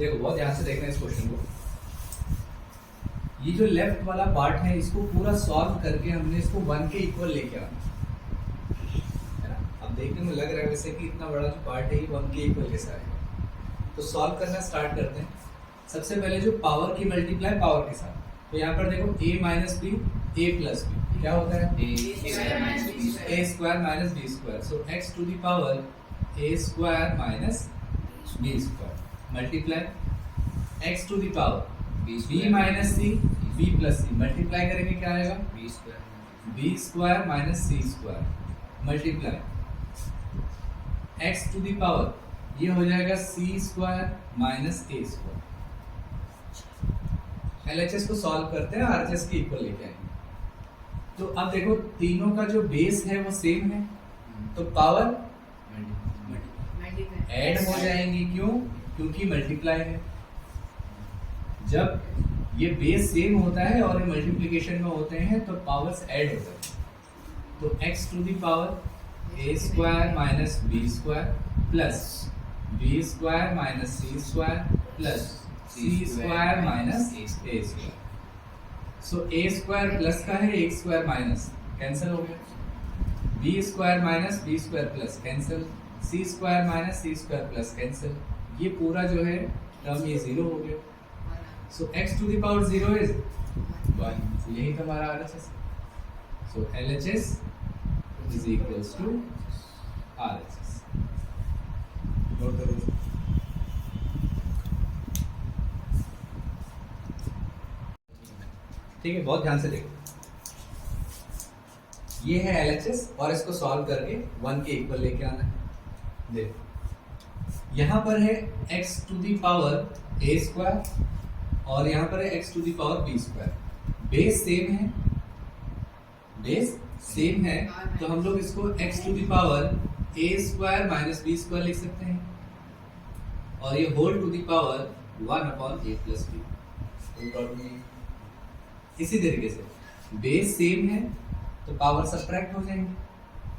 देखो बहुत ध्यान से देखना इस क्वेश्चन को। ये जो लेफ्ट वाला पार्ट है इसको पूरा सॉल्व करके हमने इसको 1 के इक्वल लेके आना है ना। अब देखने में लग रहा है वैसे कि इतना बड़ा जो पार्ट है ये 1 के इक्वल कैसा आएगा। तो सॉल्व करना स्टार्ट करते हैं। सबसे पहले जो पावर की मल्टीप्लाई पावर के साथ, तो यहाँ पर देखो a minus B a plus B क्या होता है a square minus B square. So x to the power a square minus B square multiply x to the power b minus C b plus C multiply करेंगे क्या आएगा b square minus C square multiply x to the power ये हो जाएगा c square minus a square. LHS को सॉल्व करते हैं RHS के इक्वल लेके आएंगे। तो अब देखो तीनों का जो बेस है वो सेम है तो पावर ऐड हो जाएंगी। क्यों? क्योंकि मल्टीप्लाई है। जब ये बेस सेम होता है और ये मल्टीप्लिकेशन में होते हैं तो पावर्स ऐड हो जाते हैं। तो x to the power a square minus B square plus B square minus C square plus C square minus A square. So A square plus का है एक स्क्वायर माइनस कैंसिल हो गया, B square minus B square plus cancel, C square minus C square plus cancel. ये पूरा जो है term ये जीरो हो गया। So x to the power 0 is 1। यही तो हमारा RHS। So LHS is equals to RHS। Note करो। ठीक है, बहुत ध्यान से देखो। ये है LHS और इसको सॉल्व करके 1 के इक्वल लेके आना है। देखो यहाँ पर है x to the power a square और यहाँ पर है x to the power b square. Base same है, बेस सेम है तो हम लोग इसको x to the power a square minus b square लिख सकते हैं और ये whole to the power 1 upon a plus b। कोई प्रॉब्लम नहीं। इसी तरीके से बेस सेम है तो पावर सब्ट्रैक्ट हो जाएंगे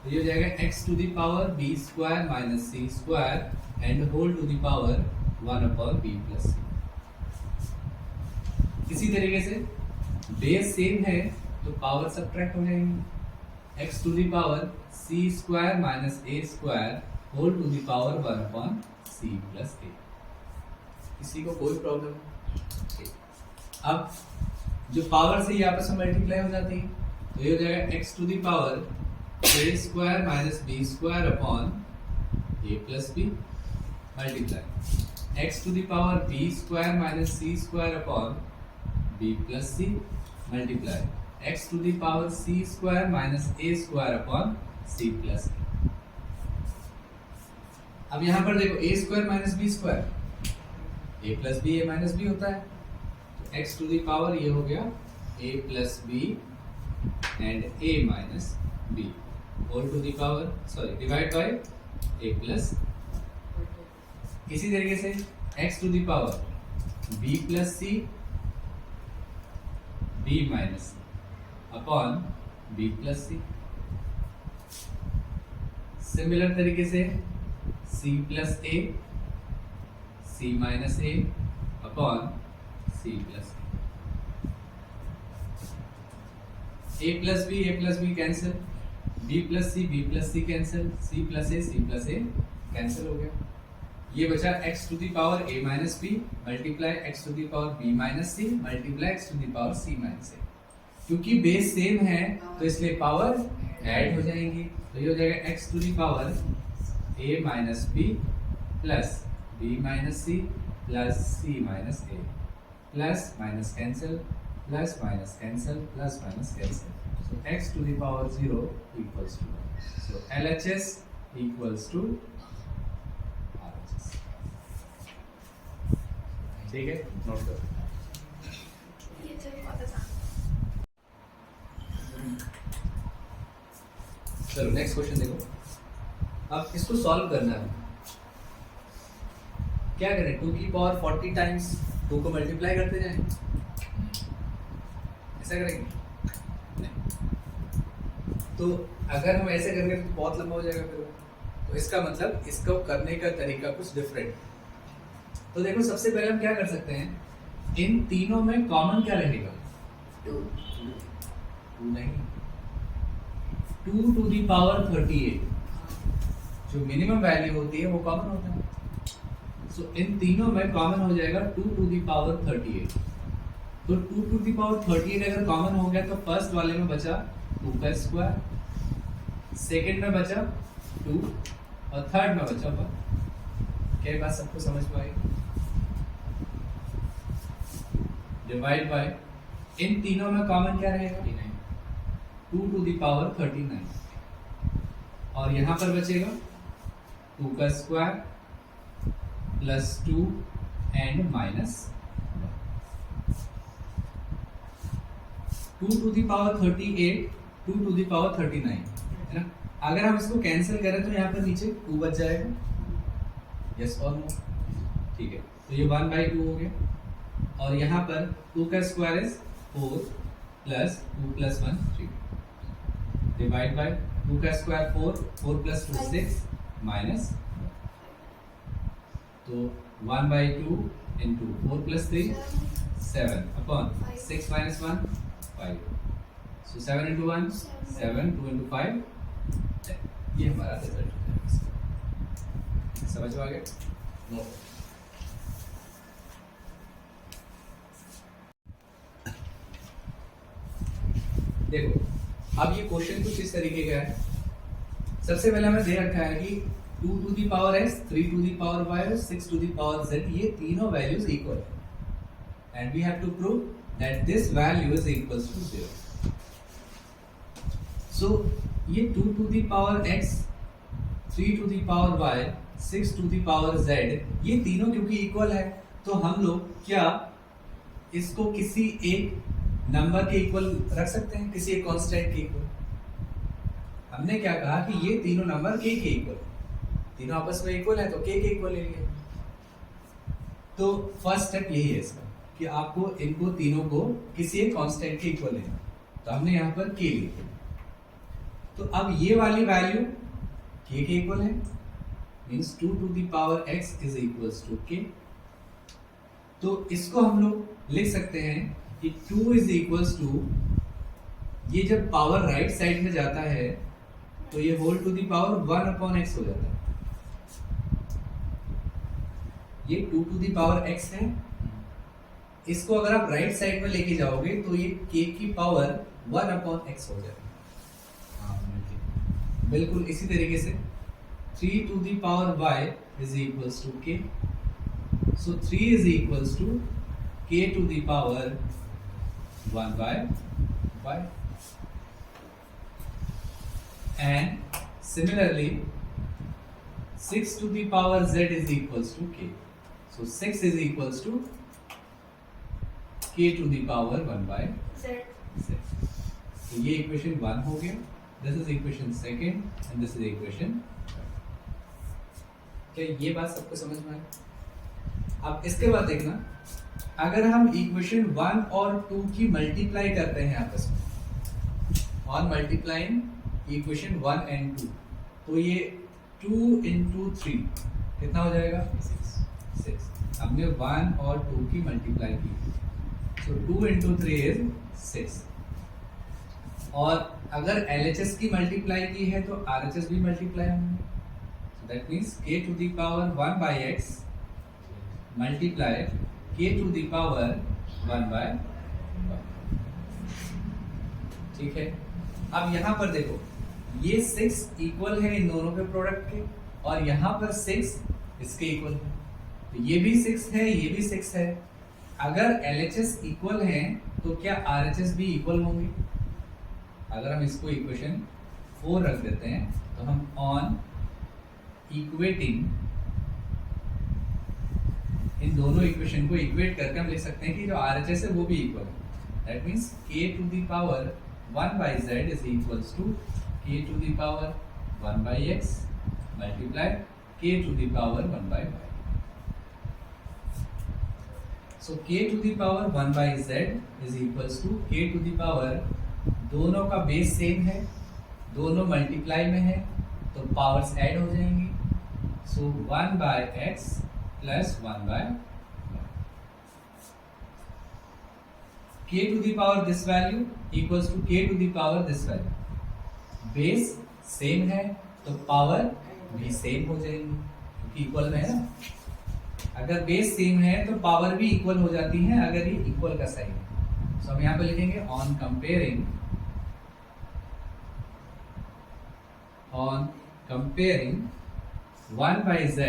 तो ये हो जाएगा x to the power b square minus c square and whole to the power 1 upon b plus c। इसी तरीके से बेस सेम है तो पावर सब्ट्रैक्ट हो जाएंगे x to the power c square minus a square whole to the power 1 upon c plus a। किसी को कोई प्रॉब्लम नहीं? अब जो पावर से ये आपस में मल्टीप्लाई हो जाती है तो ये हो जाएगा x to the power a square minus b square upon a plus b multiply x to the power b square minus c square upon b plus c multiply x to the power c square minus a square upon c plus a। अब यहाँ पर देखो a square minus b square a plus b a minus b होता है x to the power ये हो गया a plus b and a minus b whole to the power sorry divide by a plus. इसी तरीके से x to the power b plus c b minus upon b plus c। Similar तरीके से c plus a c minus a अपॉन c plus a plus b cancel, b plus c cancel, c plus a cancel हो गया। ये बचा x to the power a minus b multiply x to the power b minus c multiply x to the power c minus a। क्योंकि base same है तो इसलिए power add हो जाएंगी तो ये हो जाएगा x to the power a minus b plus b minus c plus c minus a plus minus cancel plus minus cancel plus minus cancel. So x to the power 0 equals to 1. So LHS equals to RHS. ठीक है, note करो। चलो next question देखो। अब इसको solve करना है। क्या करें? 2 की पावर 40 टाइम्स 2 को मल्टीप्लाई करते जाएं, ऐसा करेंगे? नहीं। तो अगर हम ऐसे करेंगे तो बहुत लंबा हो जाएगा फिर। तो इसका मतलब इसको करने का तरीका कुछ डिफरेंट। तो देखो सबसे पहले हम क्या कर सकते हैं, इन तीनों में कॉमन क्या रहेगा, 2 नहीं, 2 टू दी पावर 38 जो मिनिमम वैल्यू होती है वो कॉमन होता है। सो इन तीनों में कॉमन हो जाएगा 2 टू दी पावर 38। तो 2 टू दी पावर 38 अगर कॉमन हो गया तो फर्स्ट वाले में बचा 2 का स्क्वायर, सेकेंड में बचा 2 और थर्ड में बचा 1। क्या बात सबको समझ में आई? डिवाइड बाय, इन तीनों में कॉमन क्या रहेगा, 2 टू दी पावर 39 और यहां पर बचेगा 2 का square plus 2 and minus 2 to the power 38, 2 to the power 39 है ना। अगर हम इसको कैंसिल करें तो यहाँ पर नीचे 2 बच जाएगा, यस और नो, ठीक है। तो ये 1/2 हो गया और यहाँ पर 2 का square is 4 plus 2 plus 1 3 divide by 2 का स्क्वायर 4, 4 प्लस 2 6 माइनस, तो 1/2 इंटू 4 प्लस 3 7 अपॉन 6 माइनस 1 5, सो 7 इंटू 1 7, 2 इंटू 5 ये हमारा रिजल्ट है। समझ में आ गया? नो। देखो अब ये क्वेश्चन कुछ इस तरीके का है। सबसे पहले हमें दे रखा है कि 2 to the power x, 3 to the power y और 6 टू दी पावर z, ये तीनों वैल्यूज इक्वल है and we have to prove that this value is equals to 0। So ये 2 to the power x, 3 to the power y, 6 to the power z, ये तीनों क्योंकि equal है तो हम लोग क्या इसको किसी एक नंबर के इक्वल रख सकते हैं, किसी एक कांस्टेंट के इक्वल। हमने क्या कहा कि ये तीनों नंबर k के इक्वल, तीनों आपस में इक्वल है तो k के इक्वल ले लिया। तो फर्स्ट स्टेप यही है इसका कि आपको इनको तीनों को किसी एक कांस्टेंट के इक्वल लेना। तो हमने यहाँ पर k लिखा, तो अब ये वाली वैल्यू k के इक्वल है, means 2 to the power x is equals to k। तो इसको हम लोग लिख सकते हैं कि 2 इज इक्वल्स टू, ये जब पावर राइट साइड में जाता है तो ये whole to the power 1 upon x हो जाता है। ये 2 टू दी पावर x है, इसको अगर आप राइट साइड में लेके जाओगे तो ये k की पावर 1 अपॉन x हो जाएगा। बिल्कुल इसी तरीके से 3 to the power y is equals to k, so 3 is equals to k to the power 1 by y, and similarly 6 to the power z is equals to k, so 6 is equals to k to the power 1 by z। तो ये equation 1 हो गया, this is equation second and this is equation. क्या ये बात सबको समझ में आई? अब इसके बाद देखना, अगर हम इक्वेशन 1 और 2 की मल्टीप्लाई करते हैं आपस में, ऑन मल्टीप्लाइंग इक्वेशन 1 एंड 2, तो ये 2 इंटू 3 कितना हो जाएगा 6। हमने 1 और 2 की मल्टीप्लाई की, तो 2 इंटू 3 इज 6। और अगर LHS की मल्टीप्लाई की है तो RHS भी मल्टीप्लाई होंगे, so that means k to the power 1 by x multiply k to the power 1 by 1। ठीक है। अब यहाँ पर देखो ये 6 इक्वल है इन दोनों के प्रोडक्ट के, और यहाँ पर 6 इसके इक्वल है, तो ये भी 6 है, ये भी 6 है। अगर LHS इक्वल है तो क्या RHS भी इक्वल होंगे? अगर हम इसको इक्वेशन 4 रख देते हैं तो हम ऑन इक्वेटिंग इन दोनों इक्वेशन को इक्वेट करके हम लिख सकते हैं कि जो RHS है वो भी इक्वल है। That means k to the power 1 by z is equals to k to the power 1 by x multiply k to the power 1 by y। So k to the power 1 by z is equals to k to the power, दोनों का base same है, दोनों multiply में है तो powers add हो जाएंगी। सो 1 by x plus 1 by k to the power this value equals to k to the power this value. Base same है तो पावर भी सेम हो जाएगी क्योंकि इक्वल में है ना। अगर बेस सेम है तो पावर भी इक्वल हो जाती है अगर ये इक्वल का साइन है। तो हम यहाँ पे लिखेंगे on comparing 1 by z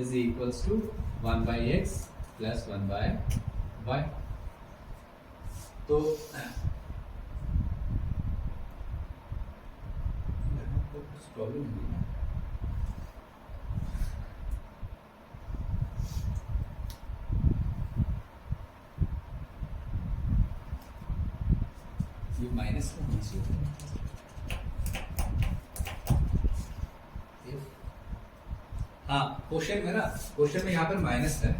is equals to 1 by x plus 1 by y। तो प्रॉब्लम है ये माइनस का होना चाहिए। हाँ क्वेश्चन में ना, क्वेश्चन में यहाँ पर माइनस है,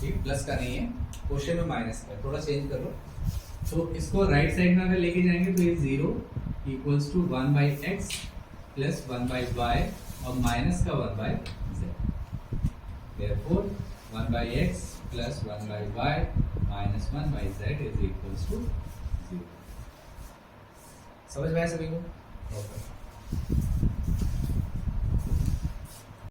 ठीक, प्लस का नहीं है, क्वेश्चन में माइनस है, थोड़ा चेंज करो। तो इसको राइट साइड में अगर लेके जाएंगे तो ये 0 equals to 1 by x plus 1 by y और माइनस का 1 by z। Therefore 1 by x plus 1 by y minus 1 by z is equals to 0। समझ में आया सभी को? Okay.